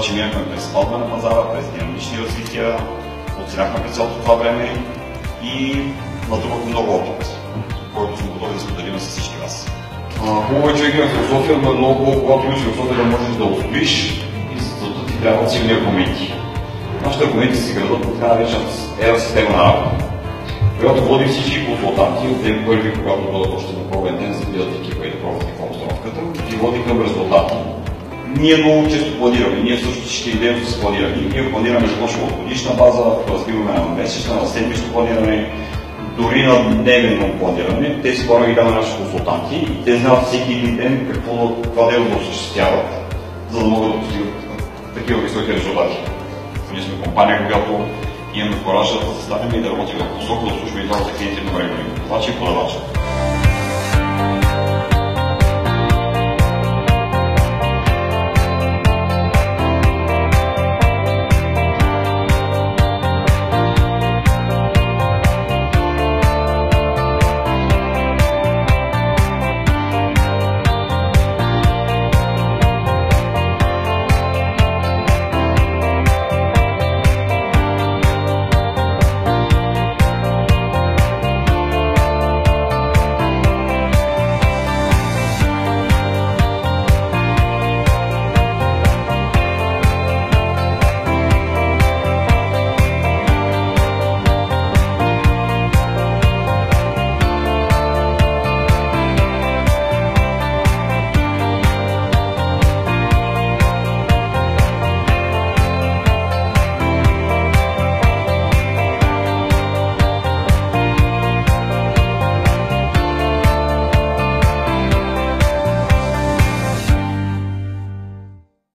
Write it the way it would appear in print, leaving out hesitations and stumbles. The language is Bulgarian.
че минахме през спадна на пазара, през динамични развития, оценяхме през цялото това време и натрупахме много опит, който сме готови да споделим с всички вас. Хубаво е, че има философия, но е много хубаво, когато имаш философия, да можеш да устроиш и за това ти трябват силни аргументи. Нашите аргументи се градат по така наречената ера система на работа, която води всички консултанти от ден първи, когато бъдат още на пробен ден, за да видят екипа и да пробват какво обстановката, и води към резултати. Ние много често планираме, ние също ще идеята с планиране. Ние планираме започваме от годишна база, разбиваме на месечна, на седмично планиране, дори на дневно планиране. Тези хора ги даваме наши консултанти и те знаят всеки един ден това дело да осъществяват, за да могат да постигат такива високи резултати. Ние сме компания, която имаме коража да заставим и да работим в посока, да слушаме и това за клиенти на време, това че и продавача.